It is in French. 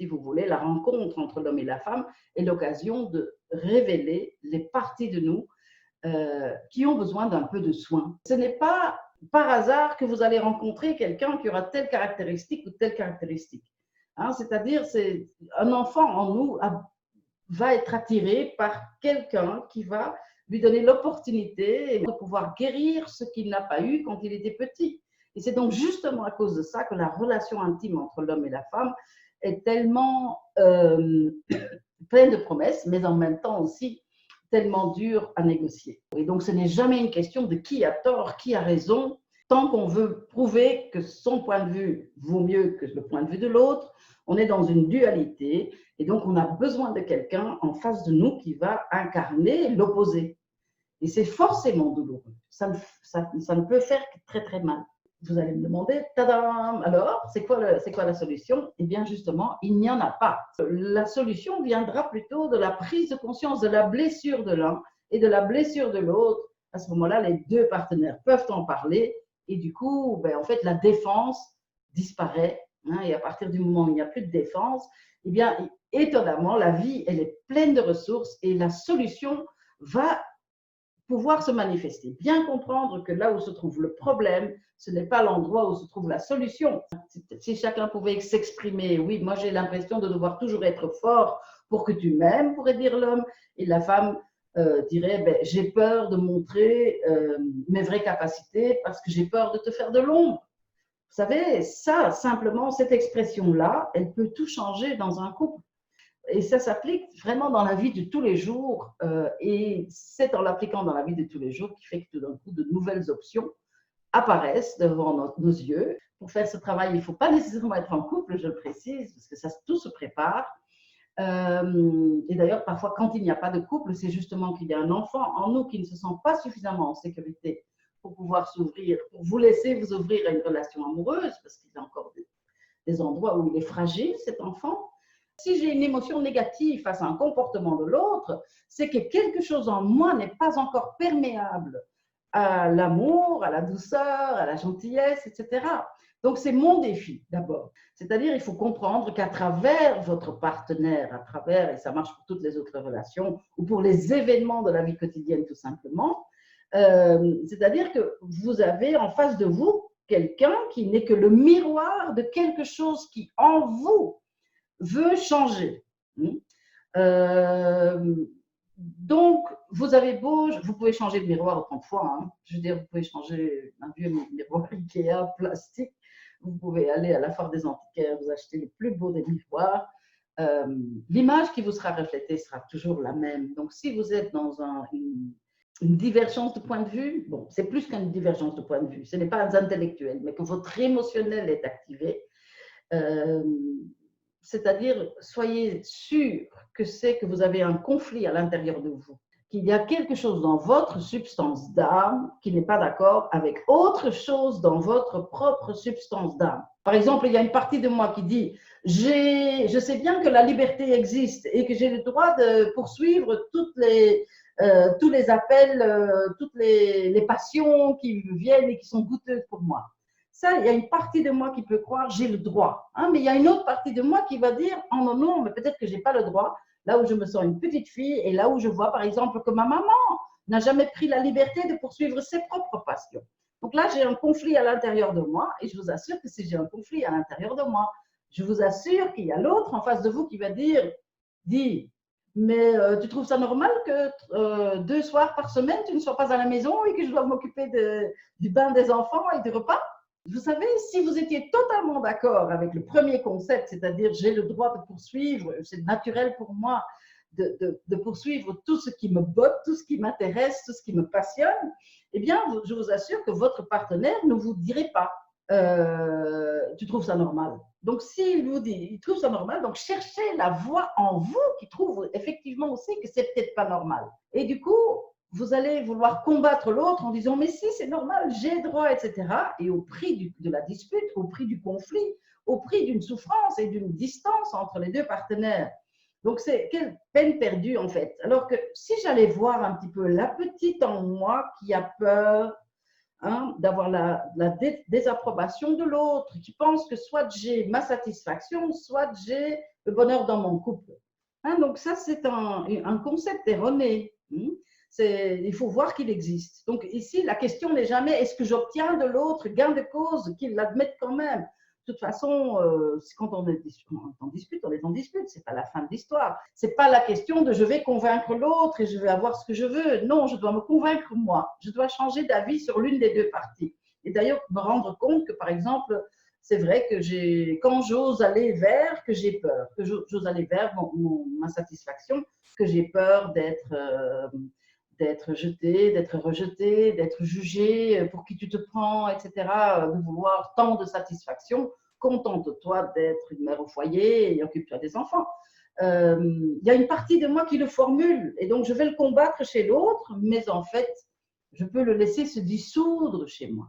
si vous voulez, la rencontre entre l'homme et la femme est l'occasion de révéler les parties de nous qui ont besoin d'un peu de soin. Ce n'est pas par hasard que vous allez rencontrer quelqu'un qui aura telle caractéristique ou telle caractéristique. Hein, c'est-à-dire, un enfant en nous va être attiré par quelqu'un qui va lui donner l'opportunité de pouvoir guérir ce qu'il n'a pas eu quand il était petit. Et c'est donc justement à cause de ça que la relation intime entre l'homme et la femme est tellement pleine de promesses, mais en même temps aussi tellement dure à négocier. Et donc, ce n'est jamais une question de qui a tort, qui a raison, tant qu'on veut prouver que son point de vue vaut mieux que le point de vue de l'autre. On est dans une dualité et donc on a besoin de quelqu'un en face de nous qui va incarner l'opposé. Et c'est forcément douloureux. Ça ne peut faire que très très mal. Vous allez me demander, tadam, alors, c'est quoi la solution? Eh bien, justement, il n'y en a pas. La solution viendra plutôt de la prise de conscience de la blessure de l'un et de la blessure de l'autre. À ce moment-là, les deux partenaires peuvent en parler et du coup, en fait, la défense disparaît. Hein, et à partir du moment où il n'y a plus de défense, eh bien, étonnamment, la vie, elle est pleine de ressources et la solution va pouvoir se manifester. Bien comprendre que là où se trouve le problème, ce n'est pas l'endroit où se trouve la solution. Si chacun pouvait s'exprimer, oui, moi j'ai l'impression de devoir toujours être fort pour que tu m'aimes, pourrait dire l'homme, et la femme dirait, j'ai peur de montrer mes vraies capacités parce que j'ai peur de te faire de l'ombre. Vous savez, ça, simplement, cette expression-là, elle peut tout changer dans un couple. Et ça s'applique vraiment dans la vie de tous les jours. Et c'est en l'appliquant dans la vie de tous les jours qui fait que tout d'un coup, de nouvelles options apparaissent devant nos yeux. Pour faire ce travail, il ne faut pas nécessairement être en couple, je le précise, parce que ça, tout se prépare. Et d'ailleurs, parfois, quand il n'y a pas de couple, c'est justement qu'il y a un enfant en nous qui ne se sent pas suffisamment en sécurité pour pouvoir s'ouvrir, pour vous laisser vous ouvrir à une relation amoureuse, parce qu'il y a encore des endroits où il est fragile, cet enfant. Si j'ai une émotion négative face à un comportement de l'autre, c'est que quelque chose en moi n'est pas encore perméable à l'amour, à la douceur, à la gentillesse, etc. Donc, c'est mon défi d'abord. C'est-à-dire, il faut comprendre qu'à travers votre partenaire, à travers, et ça marche pour toutes les autres relations, ou pour les événements de la vie quotidienne tout simplement, c'est-à-dire que vous avez en face de vous quelqu'un qui n'est que le miroir de quelque chose qui, en vous, veut changer. Donc, vous pouvez changer de miroir autant de fois. Hein. Je veux dire, vous pouvez changer un vieux miroir Ikea plastique. Vous pouvez aller à la foire des antiquaires, vous acheter les plus beaux des miroirs. L'image qui vous sera reflétée sera toujours la même. Donc, si vous êtes dans une divergence de point de vue, bon, c'est plus qu'une divergence de point de vue, ce n'est pas intellectuel, mais que votre émotionnel est activé, c'est-à-dire, soyez sûr que c'est que vous avez un conflit à l'intérieur de vous, qu'il y a quelque chose dans votre substance d'âme qui n'est pas d'accord avec autre chose dans votre propre substance d'âme. Par exemple, il y a une partie de moi qui dit « Je sais bien que la liberté existe et que j'ai le droit de poursuivre tous les appels, toutes les passions qui viennent et qui sont goûteuses pour moi. » Ça, il y a une partie de moi qui peut croire j'ai le droit. Hein, mais il y a une autre partie de moi qui va dire oh non, non, mais peut-être que je n'ai pas le droit. Là où je me sens une petite fille et là où je vois par exemple que ma maman n'a jamais pris la liberté de poursuivre ses propres passions. Donc là, j'ai un conflit à l'intérieur de moi et je vous assure que si j'ai un conflit à l'intérieur de moi, je vous assure qu'il y a l'autre en face de vous qui va dire mais tu trouves ça normal que 2 soirs par semaine, tu ne sois pas à la maison et que je dois m'occuper du bain des enfants et du repas? Vous savez, si vous étiez totalement d'accord avec le premier concept, c'est-à-dire j'ai le droit de poursuivre, c'est naturel pour moi de poursuivre tout ce qui me botte, tout ce qui m'intéresse, tout ce qui me passionne, eh bien, je vous assure que votre partenaire ne vous dirait pas tu trouves ça normal. Donc, s'il vous dit, il trouve ça normal, donc cherchez la voix en vous qui trouve effectivement aussi que c'est peut-être pas normal. Et du coup, vous allez vouloir combattre l'autre en disant mais si c'est normal, j'ai droit, etc. Et au prix de la dispute, au prix du conflit, au prix d'une souffrance et d'une distance entre les deux partenaires. Donc c'est quelle peine perdue en fait. Alors que si j'allais voir un petit peu la petite en moi qui a peur d'avoir la désapprobation de l'autre, qui pense que soit j'ai ma satisfaction, soit j'ai le bonheur dans mon couple. Hein, donc ça, c'est un concept erroné. Il faut voir qu'il existe. Donc ici, la question n'est jamais est-ce que j'obtiens de l'autre gain de cause, qu'il l'admette quand même. De toute façon, quand on est en dispute, on est en dispute. C'est pas la fin de l'histoire. C'est pas la question de je vais convaincre l'autre et je vais avoir ce que je veux. Non, je dois me convaincre moi. Je dois changer d'avis sur l'une des deux parties. Et d'ailleurs, me rendre compte que, par exemple, c'est vrai que quand j'ose aller vers, que j'ai peur, que j'ose aller vers ma satisfaction, que j'ai peur d'être jeté, d'être rejeté, d'être jugé, pour qui tu te prends, etc., de vouloir tant de satisfaction. Contente-toi d'être une mère au foyer et occupe-toi des enfants. Il y a une partie de moi qui le formule et donc je vais le combattre chez l'autre, mais en fait, je peux le laisser se dissoudre chez moi.